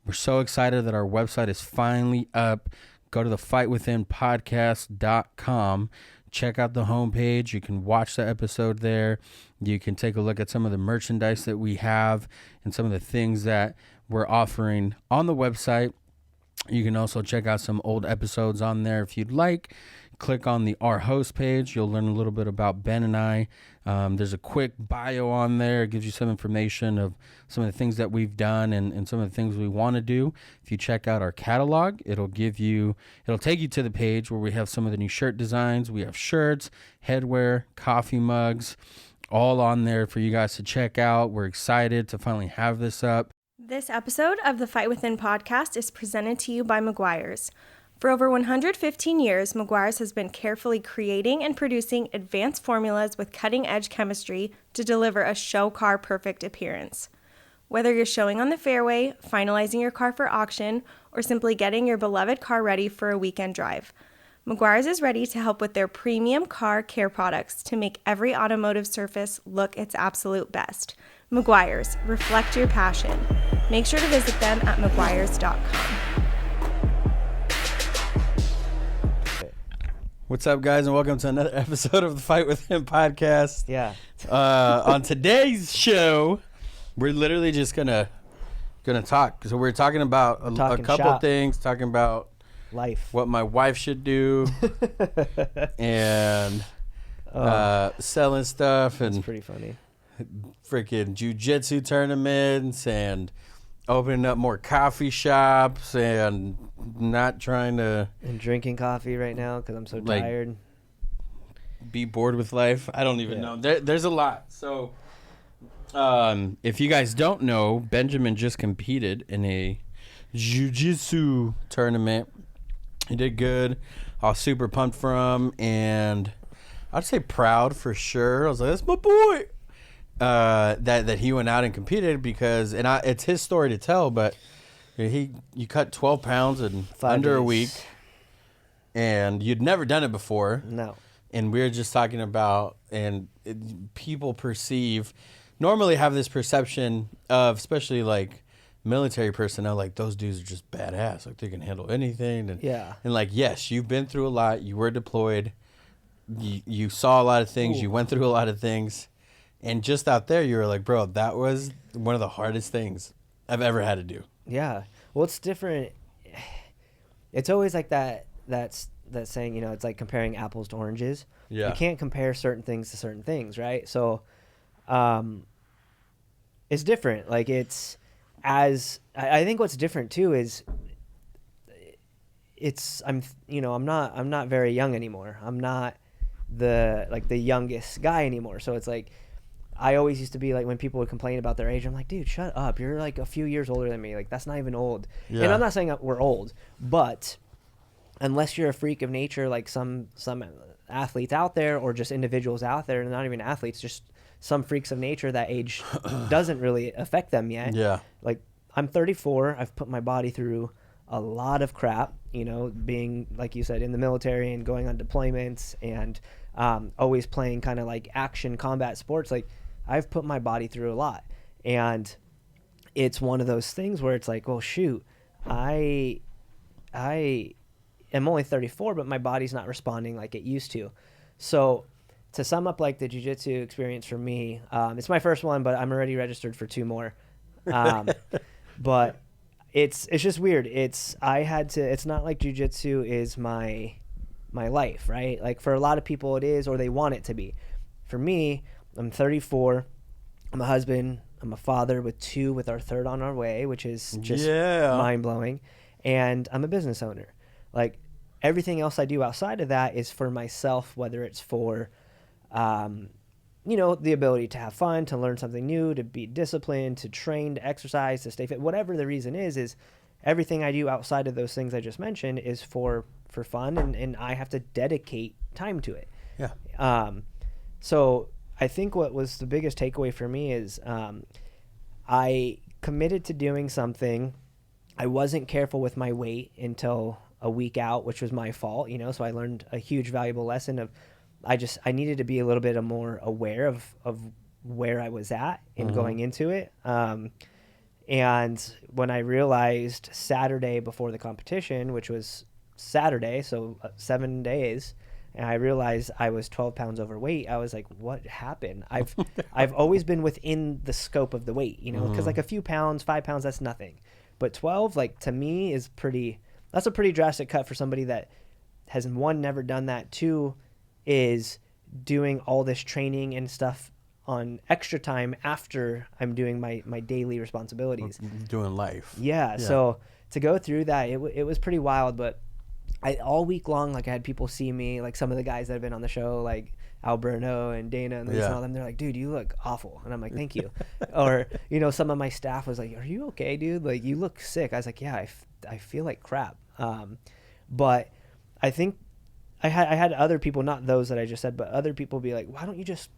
We're so excited that our website is finally up. Go to the fightwithinpodcast.com. Check out the homepage. You can watch the episode there. You can take a look at some of the merchandise that we have and some of the things that we're offering on the website. You can also check out some old episodes on there if you'd like. Click on the Our Host page. You'll learn a little bit about Ben and I. There's a quick bio on there. It gives you some information of some of the things that we've done and some of the things we want to do. If you check out our catalog, it'll take you to the page where we have some of the new shirt designs. We have shirts, headwear, coffee mugs, all on there for you guys to check out. We're excited to finally have this up. This episode of the Fight Within podcast is presented to you by Meguiar's. For over 115 years, Meguiar's has been carefully creating and producing advanced formulas with cutting-edge chemistry to deliver a show car perfect appearance. Whether you're showing on the fairway, finalizing your car for auction, or simply getting your beloved car ready for a weekend drive, Meguiar's is ready to help with their premium car care products to make every automotive surface look its absolute best. Meguiar's, reflect your passion. Make sure to visit them at meguiars.com. What's up, guys, and welcome to another episode of the Fight With Him podcast. Yeah. On today's show, we're literally just gonna talk. So we're talking about a couple shop. Things, talking about Life. what my wife should do, and selling stuff, and It's pretty funny. freaking jiu-jitsu tournaments, and opening up more coffee shops, and not trying to And drinking coffee right now because I'm so tired. be bored with life. I don't even know. There's a lot. So if you guys don't know, Benjamin just competed in a jiu-jitsu tournament. He did good. I was super pumped for him, and I'd say proud for sure. I was like, that's my boy. That he went out and competed because, it's his story to tell, but you cut 12 pounds in 5 under a days. week, and you'd never done it before. No. And we were just talking about, people normally have this perception of, especially like military personnel, like those dudes are just badass, like they can handle anything. And Yeah. and like, yes, you've been through a lot. You were deployed. You saw a lot of things. Ooh. You went through a lot of things. And just out there, you were like, bro, that was one of the hardest things I've ever had to do. Yeah. Well, it's different. It's always like that saying, it's like comparing apples to oranges. Yeah. You can't compare certain things to certain things, right? So it's different. Like I think what's different too is I'm not very young anymore. I'm not the youngest guy anymore. So it's like, I always used to be like, when people would complain about their age, I'm like, dude, shut up. You're like a few years older than me. Like, that's not even old. Yeah. And I'm not saying that we're old, but unless you're a freak of nature, like some athletes out there, or just individuals out there, and not even athletes, just some freaks of nature, that age doesn't really affect them yet. Yeah. Like, I'm 34. I've put my body through a lot of crap, being, like you said, in the military and going on deployments, and always playing kind of like action combat sports. Like, I've put my body through a lot, and it's one of those things where it's like, well, shoot, I am only 34, but my body's not responding like it used to. So to sum up like the jiu-jitsu experience for me, it's my first one, but I'm already registered for 2 more. But it's just weird. It's not like jiu-jitsu is my life, right? Like, for a lot of people it is, or they want it to be. For me, I'm 34. I'm a husband. I'm a father with 2, with our 3rd on our way, which is just mind-blowing. And I'm a business owner. Like, everything else I do outside of that is for myself, whether it's for, the ability to have fun, to learn something new, to be disciplined, to train, to exercise, to stay fit. Whatever the reason is everything I do outside of those things I just mentioned is for fun, and I have to dedicate time to it. Yeah. So I think what was the biggest takeaway for me is I committed to doing something. I wasn't careful with my weight until a week out, which was my fault, so I learned a huge valuable lesson of I needed to be a little bit more aware of where I was at in going into it. And when I realized Saturday before the competition, which was Saturday, so 7 days, and I realized I was 12 pounds overweight, I was like, what happened? I've always been within the scope of the weight, you know, because like a few pounds, 5 pounds, that's nothing. But 12, like, to me is that's a pretty drastic cut for somebody that has, one, never done that, two, is doing all this training and stuff on extra time after I'm doing my daily responsibilities. Doing life. Yeah. So to go through that, it was pretty wild, but all week long, like, I had people see me, like some of the guys that have been on the show, like Alberto and Dana and all them, they're like, dude, you look awful. And I'm like, thank you. Or, you know, some of my staff was like, are you okay, dude? Like, you look sick. I was like, yeah, I feel like crap. But I think I had other people, not those that I just said, but other people be like, why don't you just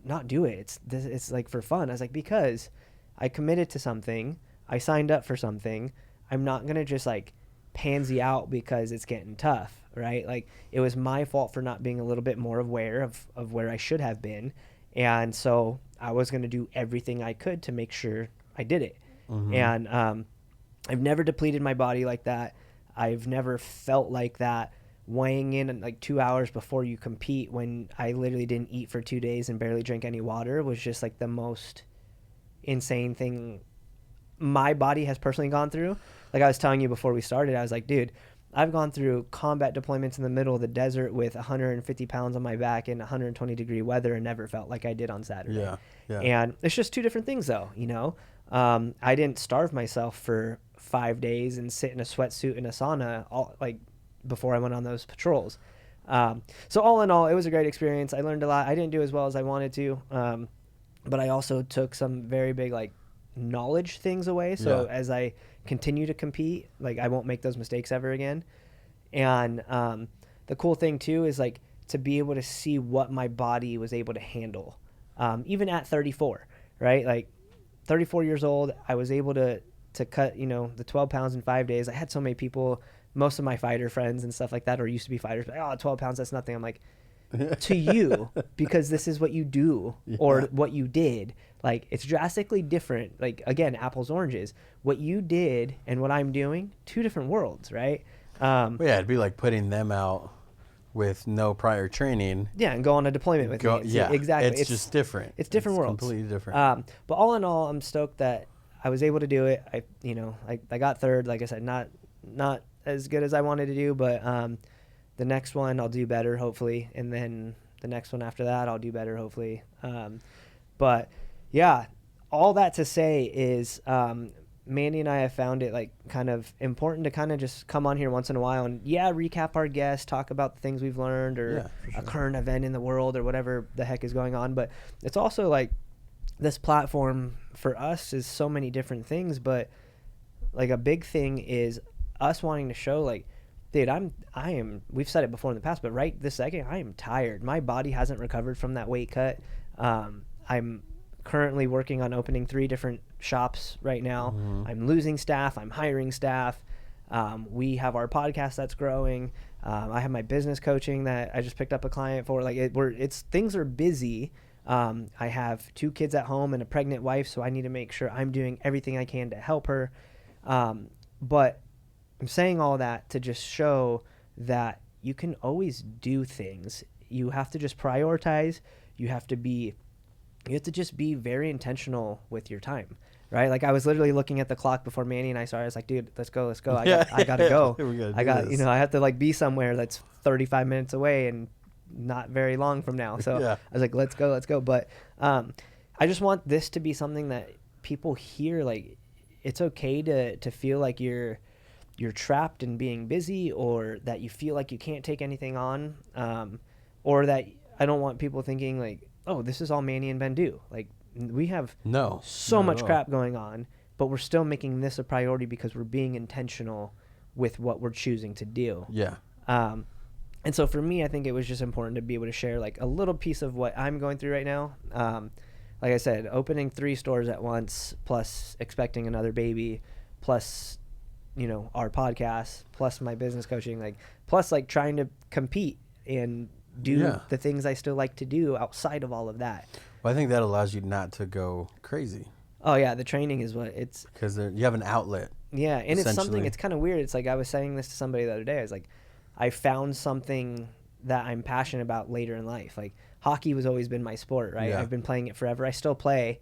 not do it? It's like for fun. I was like, because I committed to something. I signed up for something. I'm not going to just like pansy out because it's getting tough, right? Like, it was my fault for not being a little bit more aware of where I should have been. And so I was going to do everything I could to make sure I did it. And I've never depleted my body like that. I've never felt like that. Weighing in like 2 hours before you compete, when I literally didn't eat for 2 days and barely drank any water, was just like the most insane thing my body has personally gone through. Like I was telling you before we started, I was like, dude, I've gone through combat deployments in the middle of the desert with 150 pounds on my back in 120-degree weather and never felt like I did on Saturday. Yeah. And it's just two different things, though, you know? I didn't starve myself for 5 days and sit in a sweatsuit in a sauna before I went on those patrols. So all in all, it was a great experience. I learned a lot. I didn't do as well as I wanted to, but I also took some very big like knowledge things away. So as I continue to compete, like, I won't make those mistakes ever again. And the cool thing too is like to be able to see what my body was able to handle, even at 34, right? Like 34 years old, I was able to cut, you know, the 12 pounds in 5 days. I had so many people, most of my fighter friends and stuff like that, or used to be fighters, but 12 pounds, that's nothing. I'm like, to you, because this is what you do or what you did, like, it's drastically different. Like, again, apples, oranges. What you did and what I'm doing, two different worlds, right? It'd be like putting them out with no prior training. Yeah, and go on a deployment with me. Yeah, exactly. It's just different. It's different worlds. Completely different. But all in all, I'm stoked that I was able to do it. I got third. Like I said, not as good as I wanted to do, but the next one I'll do better, hopefully, and then the next one after that I'll do better, hopefully. But yeah, all that to say is Manny and I have found it like kind of important to kind of just come on here once in a while and recap our guests, talk about the things we've learned or a current event in the world or whatever the heck is going on. But it's also like this platform for us is so many different things, but like a big thing is us wanting to show like, dude, I am, we've said it before in the past, but right this second, I am tired. My body hasn't recovered from that weight cut. I'm currently working on opening 3 different shops right now. I'm losing staff. I'm hiring staff. We have our podcast that's growing. I have my business coaching that I just picked up a client for. Like things are busy. I have 2 kids at home and a pregnant wife, so I need to make sure I'm doing everything I can to help her. But I'm saying all that to just show that you can always do things. You have to just prioritize. You have to just be very intentional with your time, right? Like I was literally looking at the clock before Manny and I started. I was like, dude, let's go. I gotta go. I have to like be somewhere that's 35 minutes away and not very long from now. So I was like, let's go. But I just want this to be something that people hear. Like, it's okay to feel like you're trapped in being busy, or that you feel like you can't take anything on, or that I don't want people thinking like, oh, this is all Manny and Ben do. Like, we have so much crap going on, but we're still making this a priority because we're being intentional with what we're choosing to do. Yeah. And so for me, I think it was just important to be able to share like a little piece of what I'm going through right now. Like I said, opening 3 stores at once, plus expecting another baby, plus, you know, our podcast, plus my business coaching, like, plus like trying to compete and do the things I still like to do outside of all of that. Well, I think that allows you not to go crazy. Oh yeah, the training is what it's. Because you have an outlet. Yeah, and it's something. Essentially. It's kind of weird. It's like I was saying this to somebody the other day. I was like, I found something that I'm passionate about later in life. Like hockey was always been my sport, right? Yeah. I've been playing it forever. I still play,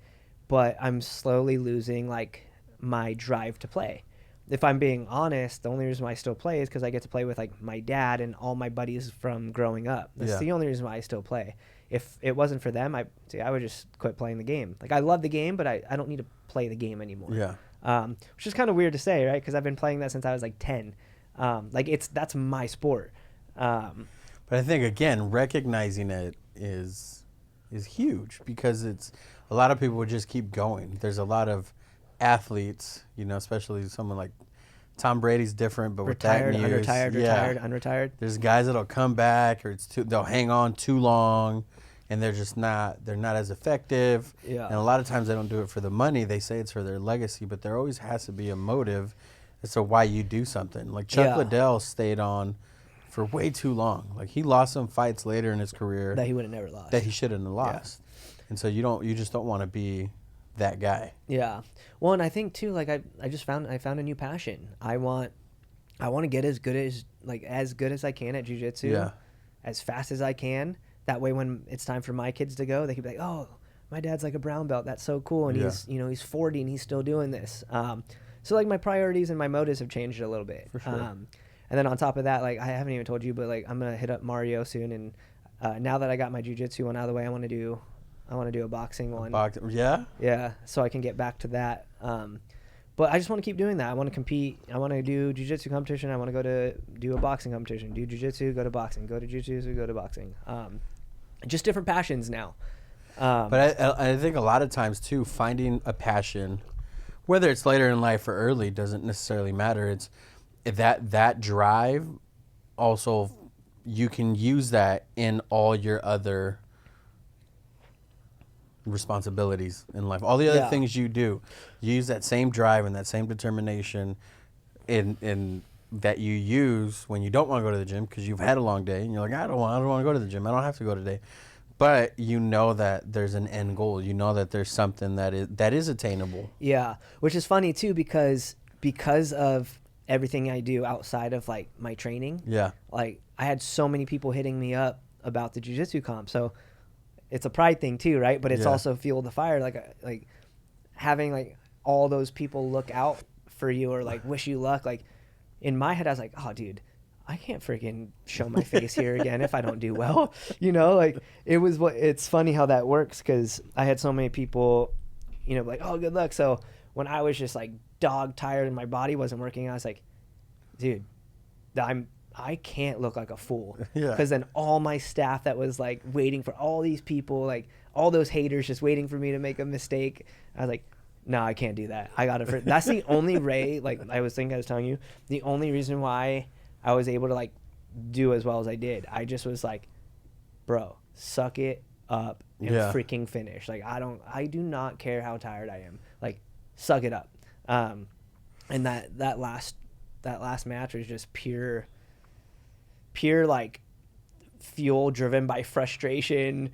but I'm slowly losing like my drive to play. If I'm being honest, the only reason why I still play is because I get to play with like my dad and all my buddies from growing up. That's Yeah. the only reason why I still play. If it wasn't for them, I would just quit playing the game. Like I love the game, but I don't need to play the game anymore. Yeah. Which is kind of weird to say, right? Because I've been playing that since I was like 10. Like that's my sport. But I think again, recognizing it is huge, because it's a lot of people would just keep going. There's a lot of athletes, you know, especially someone like Tom Brady's different, but Retired, with that news, retired, unretired. there's guys that'll come back, or they'll hang on too long, and they're not as effective. Yeah. And a lot of times they don't do it for the money. They say it's for their legacy, but there always has to be a motive as to why you do something. Like Chuck Liddell stayed on for way too long. Like he lost some fights later in his career That he would have never lost. that he shouldn't have lost. And so you just don't want to be that guy. Yeah. Well, and I think too, like I found a new passion. I want to get as good as I can at jiu-jitsu, Yeah. as fast as I can. That way, when it's time for my kids to go, they can be like, "Oh, my dad's like a brown belt. That's so cool." And he's 40 and he's still doing this. So like my priorities and my motives have changed a little bit. For sure. And then on top of that, like I haven't even told you, but like I'm gonna hit up Mario soon. And now that I got my jiu-jitsu one out of the way, I want to do a boxing one. Yeah? Yeah, so I can get back to that. But I just want to keep doing that. I want to compete. I want to do jiu-jitsu competition. I want to go to do a boxing competition. Do jiu-jitsu, go to boxing. Go to jiu-jitsu, go to boxing. Just different passions now. But I think a lot of times too, finding a passion, whether it's later in life or early, doesn't necessarily matter. It's that drive. Also, you can use that in all your other responsibilities in life. All the other things you do, you use that same drive and that same determination in that you use when you don't want to go to the gym because you've had a long day and you're like, I don't want to go to the gym. I don't have to go today. But you know that there's an end goal. You know that there's something that is attainable. Yeah, which is funny too because of everything I do outside of like my training. Yeah. Like I had so many people hitting me up about the jiu-jitsu comp. So it's a pride thing too, right? But it's also fuel the fire. Like having like all those people look out for you or like wish you luck. Like in my head, I was like, oh, dude, I can't freaking show my face here again if I don't do well. You know, like it's funny how that works because I had so many people, you know, like, oh, good luck. So when I was just like dog tired and my body wasn't working, I was like, dude, I can't look like a fool. Yeah. Because then all my staff that was like waiting for all these people, like all those haters just waiting for me to make a mistake. I was like, no, I can't do that. I got to. That's the only like I was telling you, the only reason why I was able to like do as well as I did. I just was like, bro, suck it up and freaking finish. Like I do not care how tired I am. Like suck it up. And that last match was just pure like fuel driven by frustration,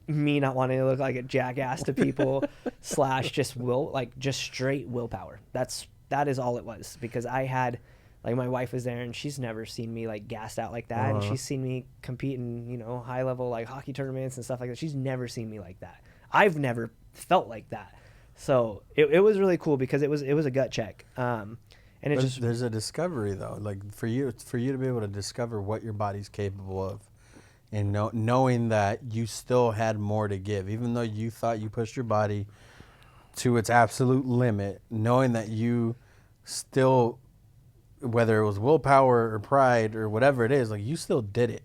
me not wanting to look like a jackass to people / just straight willpower. That is all it was because I had like my wife was there and she's never seen me like gassed out like that. And she's seen me compete in, you know, high level like hockey tournaments and stuff like that. She's never seen me like that. I've never felt like that. So it was really cool because it was a gut check. And there's a discovery though, like for you to be able to discover what your body's capable of, and knowing that you still had more to give, even though you thought you pushed your body to its absolute limit, knowing that you still, whether it was willpower or pride or whatever it is, like you still did it,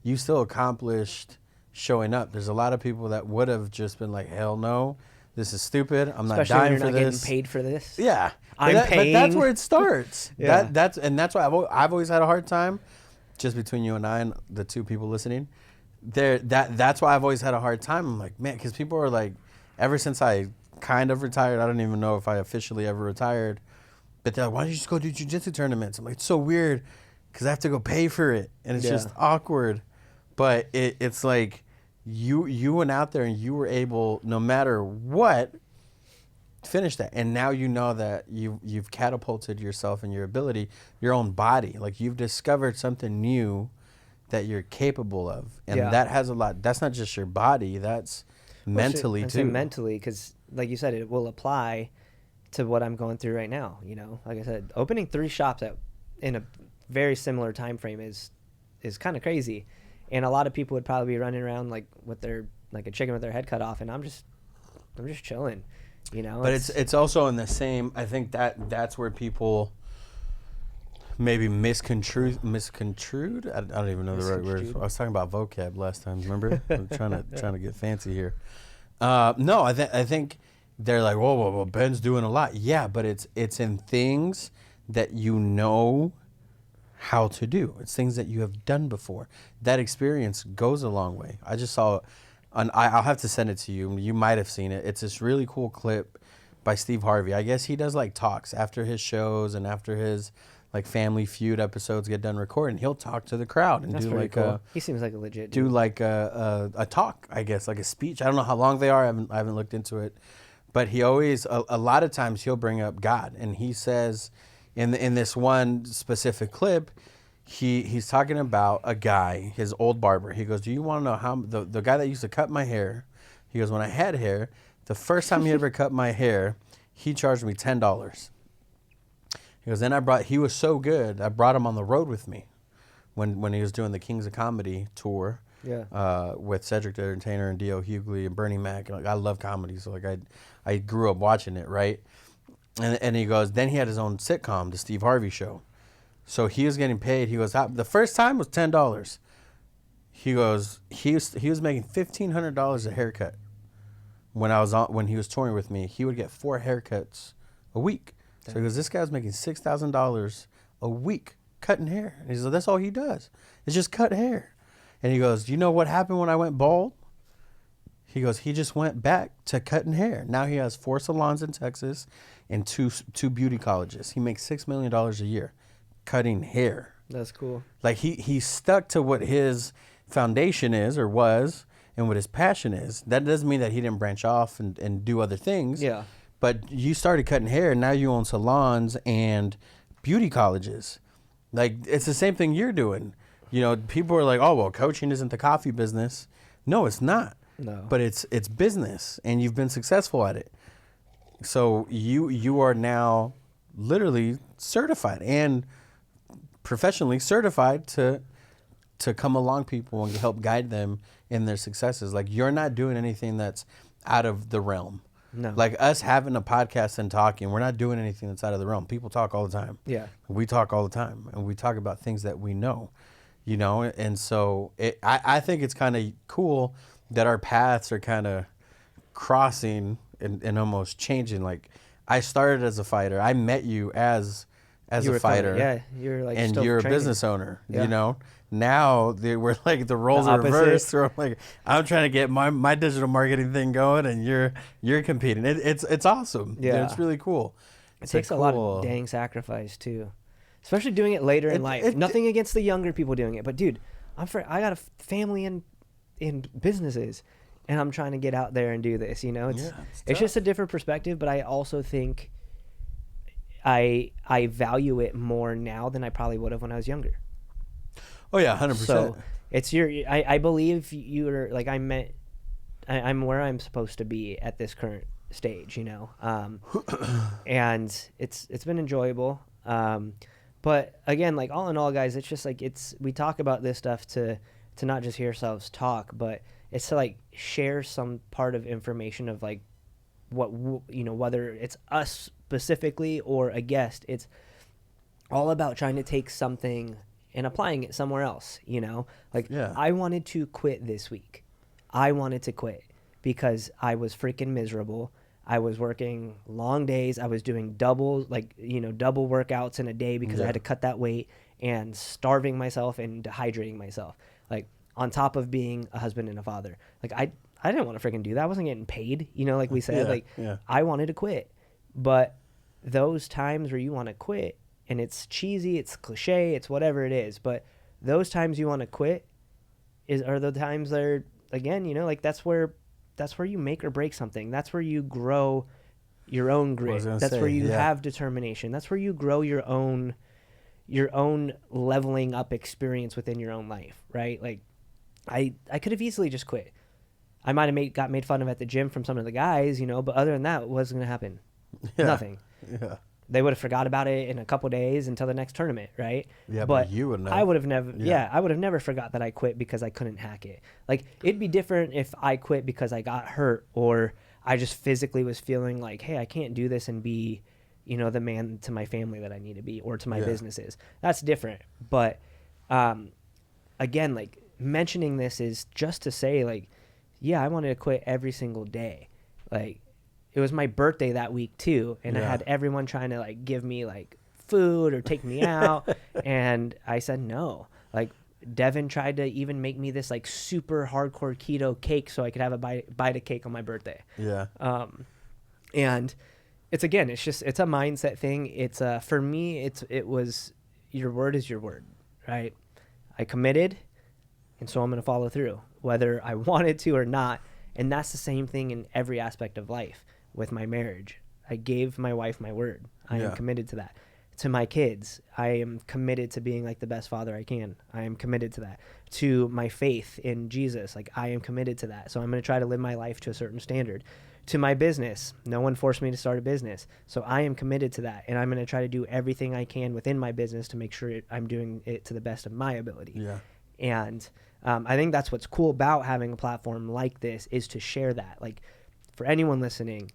you still accomplished showing up. There's a lot of people that would have just been like, hell no. This is stupid. I'm not dying for this. Especially when you're not getting paid for this. Yeah, I'm paying. But that's where it starts. Yeah. That's why I've always had a hard time. Just between you and I and the two people listening, that's why I've always had a hard time. I'm like, man, because people are like, ever since I kind of retired, I don't even know if I officially ever retired, but they're like, why don't you just go do jiu-jitsu tournaments? I'm like, it's so weird because I have to go pay for it, and it's just awkward. But it's like, you went out there and you were able, no matter what, finish that. And now you know that you've catapulted yourself and your ability, your own body. Like you've discovered something new that you're capable of. And that has a lot. That's not just your body. That's mentally too. Mentally, because like you said, it will apply to what I'm going through right now. You know, like I said, opening 3 shops in a very similar time frame is kind of crazy. And a lot of people would probably be running around like a chicken with their head cut off. And I'm just chilling. You know, but it's also in the same. I think that's where people maybe misconstrued. I don't even know the right word. I was talking about vocab last time. Remember, I'm trying to get fancy here. No, I think they're like, whoa, Ben's doing a lot. Yeah, but it's in things that you know how to do. It's things that you have done before. That experience goes a long way. I just saw. I'll have to send it to you. You might have seen it. It's this really cool clip by Steve Harvey. I guess he does like talks after his shows and after his like Family Feud episodes get done recording. He'll talk to the crowd and That's do like cool. He seems like a legit do dude. like a talk, I guess, like a speech. I don't know how long they are. I haven't looked into it, but he always a lot of times he'll bring up God, and he says in this one specific clip. He's talking about a guy, his old barber. He goes, do you want to know how the guy that used to cut my hair, he goes, when I had hair, the first time he ever cut my hair, he charged me $10. He goes, then he was so good, I brought him on the road with me when he was doing the Kings of Comedy tour with Cedric the Entertainer and D.O. Hughley and Bernie Mac. Like, I love comedy, so like I grew up watching it, right? And he goes, then he had his own sitcom, The Steve Harvey Show. So he was getting paid. He goes, the first time was $10. He goes, he was making $1,500 a haircut. When he was touring with me, he would get 4 haircuts a week. So he goes, this guy's making $6,000 a week cutting hair. And he said, that's all he does. It's just cut hair. And he goes, do you know what happened when I went bald? He goes, he just went back to cutting hair. Now he has 4 salons in Texas and two beauty colleges. He makes $6 million a year. Cutting hair. That's cool. Like he stuck to what his foundation is or was and what his passion is. That doesn't mean that he didn't branch off and do other things. Yeah. But you started cutting hair and now you own salons and beauty colleges. Like it's the same thing you're doing. You know, people are like, oh, well, coaching isn't the coffee business. No, it's not. No. But it's business and you've been successful at it. So you are now literally certified and professionally certified to come along people and help guide them in their successes. Like you're not doing anything that's out of the realm. No. Like us having a podcast and talking, we're not doing anything that's out of the realm. People talk all the time. Yeah. We talk all the time and we talk about things that we know, you know? And so I think it's kind of cool that our paths are kind of crossing and almost changing. Like I started as a fighter. I met you as a fighter, you're like, and still you're training. a business owner. You know, now we're like the roles are reversed. So I'm trying to get my digital marketing thing going, and you're competing. It's awesome. Yeah, it's really cool. It takes a lot of dang sacrifice too, especially doing it later in life. Nothing against the younger people doing it, but dude, I got a family in businesses, and I'm trying to get out there and do this. You know, it's just a different perspective, but I also think I value it more now than I probably would have when I was younger. Oh yeah, 100%. So it's I believe you're like I'm where I'm supposed to be at this current stage, you know. And it's been enjoyable. But again, like all in all, guys, it's just like we talk about this stuff to not just hear ourselves talk, but it's to like share some part of information of like what whether it's us specifically or a guest. It's all about trying to take something and applying it somewhere else, you know? Like, I wanted to quit this week. I wanted to quit because I was freaking miserable. I was working long days. I was doing double workouts in a day because I had to cut that weight and starving myself and dehydrating myself. Like, on top of being a husband and a father. Like, I didn't want to freaking do that. I wasn't getting paid, you know, like we said. I wanted to quit. But those times where you want to quit, and it's cheesy, it's cliche, it's whatever it is, but those times you want to quit are the times that again, like that's where you make or break something. That's where you grow your own grit. That's where you have determination. That's where you grow your own leveling up experience within your own life, right? Like I could have easily just quit. I might have got made fun of at the gym from some of the guys, but other than that, it wasn't going to happen. Nothing. Yeah. They would have forgot about it in a couple days until the next tournament, right? Yeah, but you would know. I would have never. Yeah, I would have never forgot that I quit because I couldn't hack it. Like it'd be different if I quit because I got hurt or I just physically was feeling like, hey, I can't do this and be, the man to my family that I need to be or to my businesses. That's different. But again, like mentioning this is just to say, like, yeah, I wanted to quit every single day. Like it was my birthday that week too, and I had everyone trying to like give me like food or take me out, and I said no. Like Devin tried to even make me this like super hardcore keto cake so I could have a bite of cake on my birthday. Yeah. And it's a mindset thing. It's for me, it was your word is your word, right? I committed, and so I'm going to follow through, whether I wanted to or not. And that's the same thing in every aspect of life. With my marriage, I gave my wife my word. I am committed to that. To my kids, I am committed to being like the best father I can. I am committed to that. To my faith in Jesus, like I am committed to that. So I'm going to try to live my life to a certain standard. To my business, no one forced me to start a business. So I am committed to that. And I'm going to try to do everything I can within my business to make sure I'm doing it to the best of my ability. Yeah. And I think that's what's cool about having a platform like this is to share that. Like for anyone listening,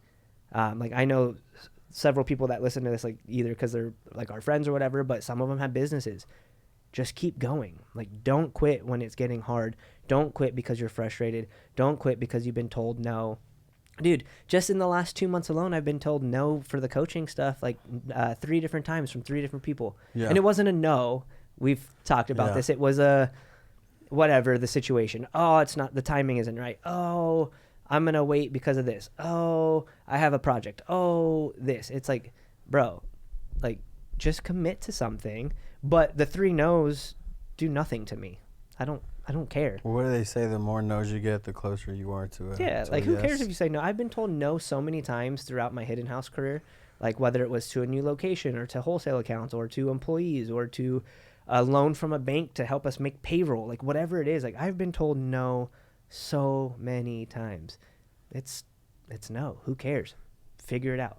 like I know several people that listen to this, like either because they're like our friends or whatever, but some of them have businesses. Just keep going. Like don't quit when it's getting hard. Don't quit because you're frustrated. Don't quit because you've been told no. Dude, just in the last 2 months alone, I've been told no for the coaching stuff like 3 different times from 3 different people. Yeah. And it wasn't a no. We've talked about this. It was a whatever the situation. Oh, it's not, the timing isn't right. Oh, I'm going to wait because of this. Oh, I have a project. Oh, this. It's like, bro, like just commit to something. But the 3 no's do nothing to me. I don't care. What do they say? The more no's you get, the closer you are to it. Yeah, like who cares if you say no? I've been told no so many times throughout my Hidden House career, like whether it was to a new location or to wholesale accounts or to employees or to a loan from a bank to help us make payroll, like whatever it is. Like I've been told no so many times. It's no. Who cares? Figure it out.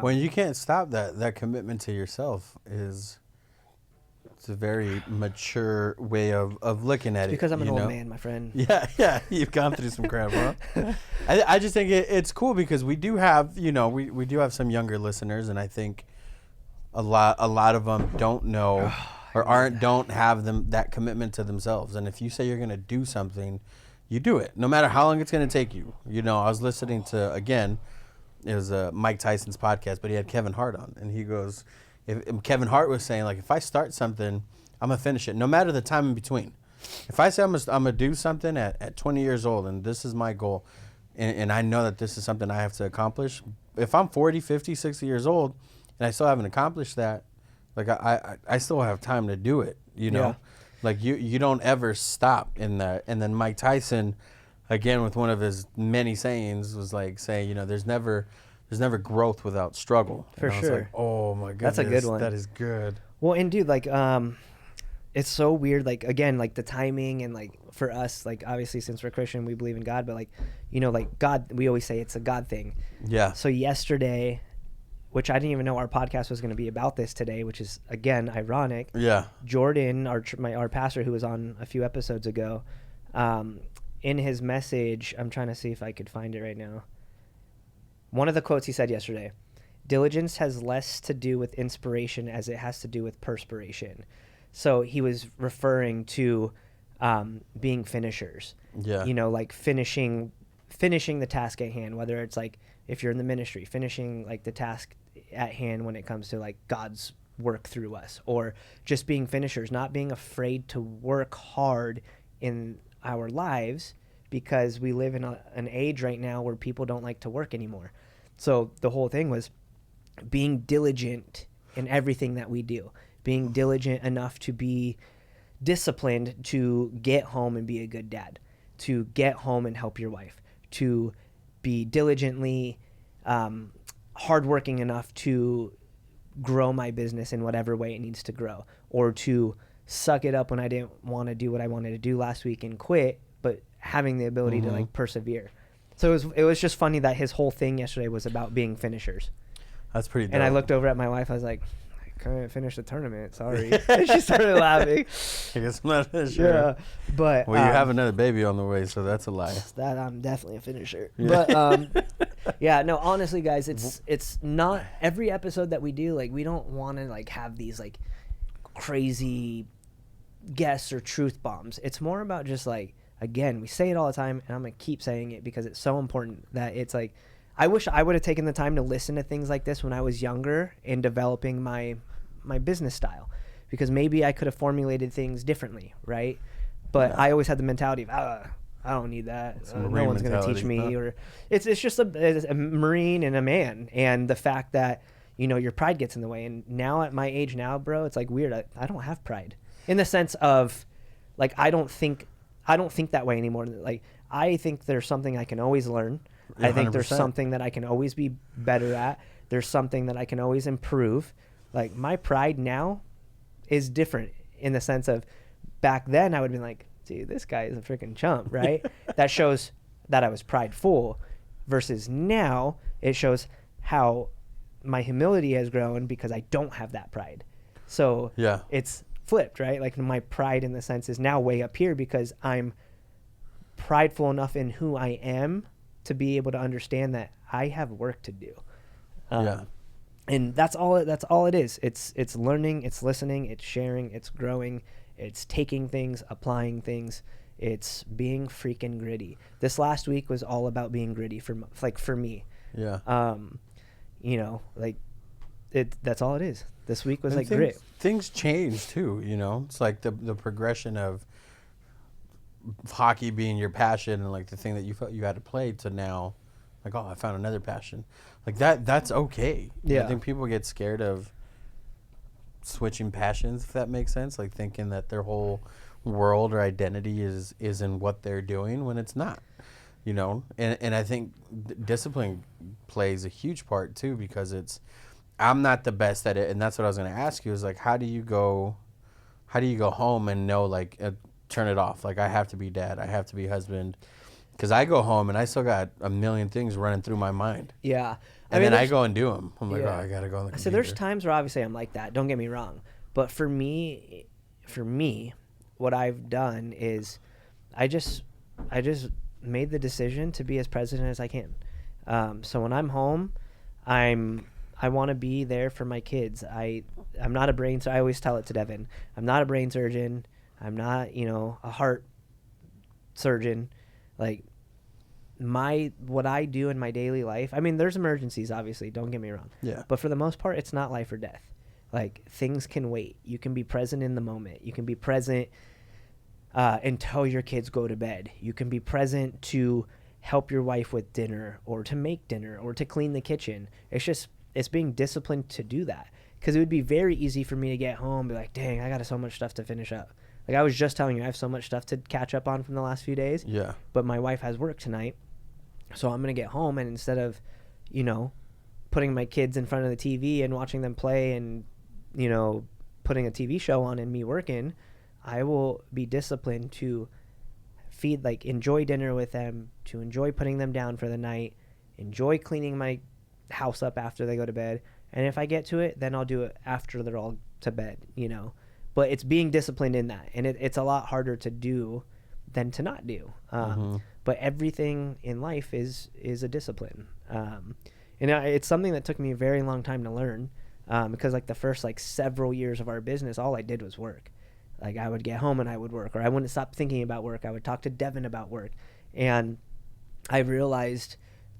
When you can't stop that commitment to yourself it's a very mature way of looking at it. Because I'm an old man, my friend. Yeah, you've gone through some crap, huh? I just think it's cool because we do have, we do have some younger listeners, and I think a lot of them don't know or don't have that commitment to themselves. And if you say you're going to do something, you do it, no matter how long it's going to take you. I was listening to, again, it was Mike Tyson's podcast, but he had Kevin Hart on, and he goes, if Kevin Hart was saying, like, if I start something, I'm going to finish it, no matter the time in between. If I say I'm going to do something at 20 years old, and this is my goal, and I know that this is something I have to accomplish, if I'm 40, 50, 60 years old, and I still haven't accomplished that, like, I still have time to do it, Yeah. Like, you don't ever stop in that. And then Mike Tyson, again, with one of his many sayings, was like saying, there's never growth without struggle. For and I was sure. like, oh my goodness. That's a good one. That is good. Well, and dude, like, it's so weird. Like, again, like the timing and like for us, like obviously since we're Christian, we believe in God, but like, like God, we always say it's a God thing. Yeah. So yesterday, which I didn't even know our podcast was going to be about this today, which is, again, ironic. Yeah. Jordan, our pastor who was on a few episodes ago, in his message, I'm trying to see if I could find it right now. One of the quotes he said yesterday, diligence has less to do with inspiration as it has to do with perspiration. So he was referring to being finishers. Yeah. Like finishing the task at hand, whether it's like if you're in the ministry, finishing like the task at hand when it comes to like God's work through us, or just being finishers, not being afraid to work hard in our lives, because we live in an age right now where people don't like to work anymore. So the whole thing was being diligent in everything that we do, being diligent enough to be disciplined to get home and be a good dad, to get home and help your wife, to be diligently hardworking enough to grow my business in whatever way it needs to grow, or to suck it up when I didn't want to do what I wanted to do last week and quit, but having the ability to like persevere. So it was just funny that his whole thing yesterday was about being finishers. That's pretty dope. And I looked over at my wife. I was like, I couldn't finish the tournament. Sorry. And she started laughing. I guess I'm not sure. Yeah. But well, you have another baby on the way, so that's a lie. That I'm definitely a finisher. Yeah. But yeah, no, honestly, guys, it's not every episode that we do. Like, we don't want to like have these like crazy guests or truth bombs. It's more about just like, again, we say it all the time, and I'm gonna keep saying it because it's so important that it's like, I wish I would have taken the time to listen to things like this when I was younger in developing my business style, because maybe I could have formulated things differently, right? But I always had the mentality of, I don't need that. No one's going to teach me. Huh? Or it's just a Marine and a man, and the fact that, you know, your pride gets in the way. And now at my age now, bro, it's like weird. I don't have pride in the sense of like I don't think that way anymore. Like, I think there's something I can always learn. 100%. I think there's something that I can always be better at. There's something that I can always improve. Like, my pride now is different in the sense of back then I would have been like, dude, this guy is a freaking chump, right? That shows that I was prideful, versus now it shows how my humility has grown because I don't have that pride. So yeah, it's flipped, right? Like, my pride in the sense is now way up here because I'm prideful enough in who I am to be able to understand that I have work to do. And that's all it is. It's learning, it's listening, it's sharing, it's growing, it's taking things, applying things. It's being freaking gritty. This last week was all about being gritty for me. Yeah. You know, like that's all it is. This week was grit. Things change too, you know. It's like the progression of hockey being your passion and like the thing that you felt you had to play to now, like, oh, I found another passion. Like that's okay. Yeah. I think people get scared of switching passions, if that makes sense. Like, thinking that their whole world or identity is in what they're doing when it's not, you know. And I think discipline plays a huge part too, because I'm not the best at it. And that's what I was going to ask you, is like, how do you go home and know, like, turn it off? Like, I have to be dad, I have to be husband, because I go home and I still got a million things running through my mind. Yeah. And then I go and do them. I'm like, oh, I got to go on the computer. So there's times where obviously I'm like that. Don't get me wrong. But for me, what I've done is I just made the decision to be as present as I can. So when I'm home, I want to be there for my kids. I'm not a brain surgeon. I always tell it to Devin. I'm not a brain surgeon. I'm not, a heart surgeon. Like, what I do in my daily life, I mean, there's emergencies, obviously, don't get me wrong. Yeah. But for the most part, it's not life or death. Like, things can wait. You can be present in the moment. You can be present until your kids go to bed. You can be present to help your wife with dinner, or to make dinner, or to clean the kitchen. It's being disciplined to do that. Because it would be very easy for me to get home and be like, dang, I got so much stuff to finish up. Like, I was just telling you, I have so much stuff to catch up on from the last few days. Yeah. But my wife has work tonight. So I'm going to get home, and instead of, putting my kids in front of the TV and watching them play and, putting a TV show on and me working, I will be disciplined to enjoy dinner with them, to enjoy putting them down for the night, enjoy cleaning my house up after they go to bed. And if I get to it, then I'll do it after they're all to bed, But it's being disciplined in that. And it's a lot harder to do than to not do. But everything in life is a discipline. And it's something that took me a very long time to learn, because like the first several years of our business, all I did was work. Like, I would get home and I would work, or I wouldn't stop thinking about work. I would talk to Devin about work. And I realized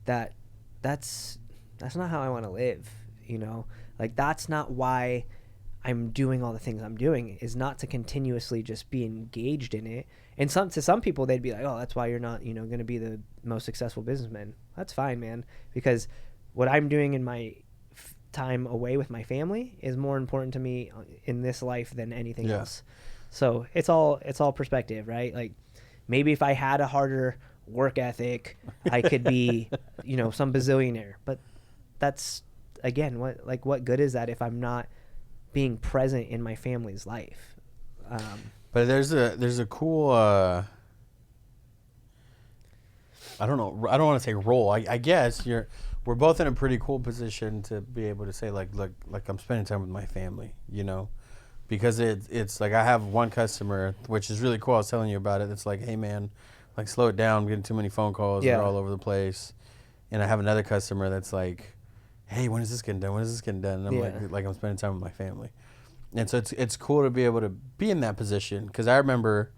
that that's not how I want to live, Like, that's not why I'm doing all the things I'm doing, is not to continuously just be engaged in it. And to some people, they'd be like, oh, that's why you're not, going to be the most successful businessman. That's fine, man. Because what I'm doing in my time away with my family is more important to me in this life than anything else. So it's all perspective, right? Like, maybe if I had a harder work ethic, I could be, you know, some bazillionaire. But that's, again, what good is that if I'm not being present in my family's life? But there's a cool I don't know, I don't want to say role. I guess we're both in a pretty cool position to be able to say, like, look, like I'm spending time with my family, you know, because it's like I have one customer, which is really cool. I was telling you about it. It's like, hey man, like slow it down. I'm getting too many phone calls. Yeah. They're all over the place. And I have another customer that's like, hey, when is this getting done? When is this getting done? And I'm like I'm spending time with my family. And so it's cool to be able to be in that position, because I remember,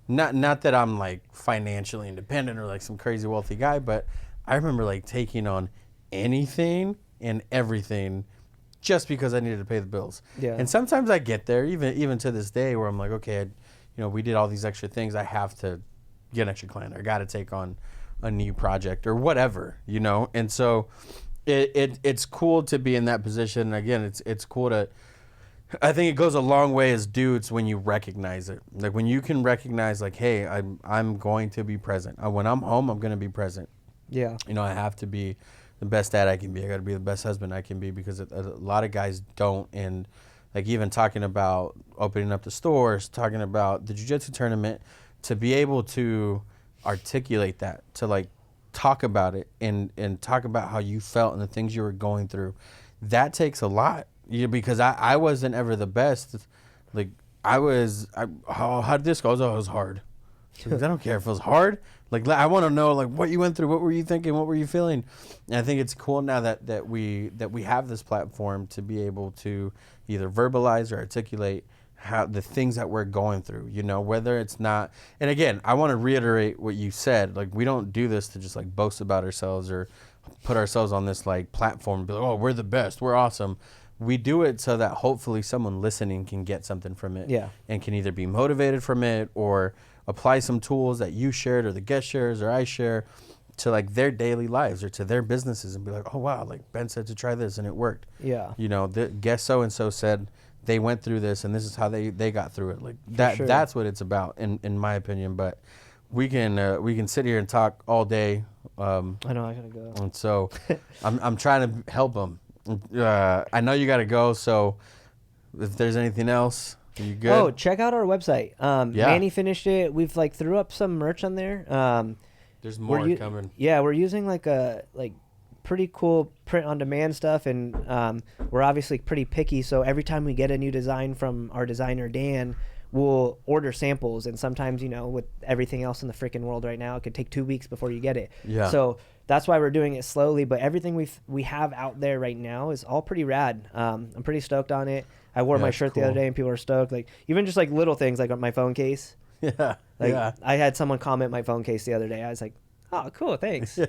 not that I'm like financially independent or like some crazy wealthy guy, but I remember like taking on anything and everything just because I needed to pay the bills. Yeah. And sometimes I get there, even to this day, where I'm like, okay, we did all these extra things. I have to get an extra client. I got to take on a new project or whatever, And so it's cool to be in that position. And again, it's cool to. I think it goes a long way as dudes when you recognize it. Like when you can recognize, like, hey, I'm going to be present. When I'm home, I'm going to be present. Yeah. I have to be the best dad I can be. I got to be the best husband I can be, because a lot of guys don't. And like even talking about opening up the stores, talking about the jiu-jitsu tournament, to be able to articulate that, to like talk about it and talk about how you felt and the things you were going through, that takes a lot. Because I wasn't ever the best. Like how did this go? Oh, it was hard. Like, I don't care if it was hard. Like I want to know like what you went through, what were you thinking, what were you feeling. And I think it's cool now that we have this platform to be able to either verbalize or articulate how the things that we're going through. Whether it's not. And again, I want to reiterate what you said. Like we don't do this to just like boast about ourselves or put ourselves on this like platform and be like, oh, we're the best, we're awesome. We do it so that hopefully someone listening can get something from it. Yeah. And can either be motivated from it or apply some tools that you shared or the guest shares or I share to like their daily lives or to their businesses, and be like, oh wow, like Ben said to try this and it worked. Yeah. The guest so-and-so said they went through this and this is how they got through it. Like that, sure. That's what it's about in my opinion. But we can sit here and talk all day. I know I gotta go. And so I'm trying to help them. I know you got to go, so if there's anything else, are you good? Oh, check out our website. Manny finished it. We've like threw up some merch on there. There's more coming. Yeah, we're using like a pretty cool print on demand stuff, and we're obviously pretty picky. So every time we get a new design from our designer Dan, we'll order samples, and sometimes with everything else in the freaking world right now, it could take 2 weeks before you get it. Yeah. So that's why we're doing it slowly, but everything we have out there right now is all pretty rad. I'm pretty stoked on it. I wore my shirt the other day and people were stoked. Like even just like little things like my phone case. Yeah. Like I had someone comment my phone case the other day. I was like, oh, cool, thanks.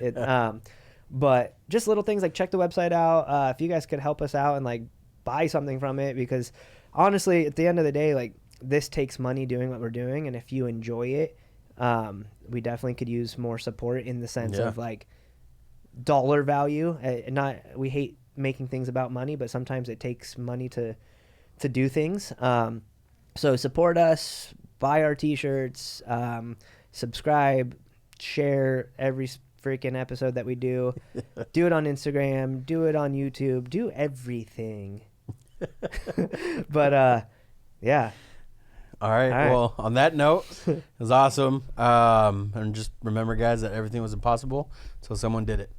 But just little things like check the website out. If you guys could help us out and like buy something from it, because honestly, at the end of the day, like this takes money doing what we're doing, and if you enjoy it, we definitely could use more support in the sense of like dollar value. We hate making things about money, but sometimes it takes money to do things. So support us, buy our t-shirts, subscribe, share every freaking episode that we do. Do it on Instagram, do it on YouTube, do everything. But yeah. All right. Well, on that note, it was awesome. And just remember, guys, that everything was impossible until someone did it.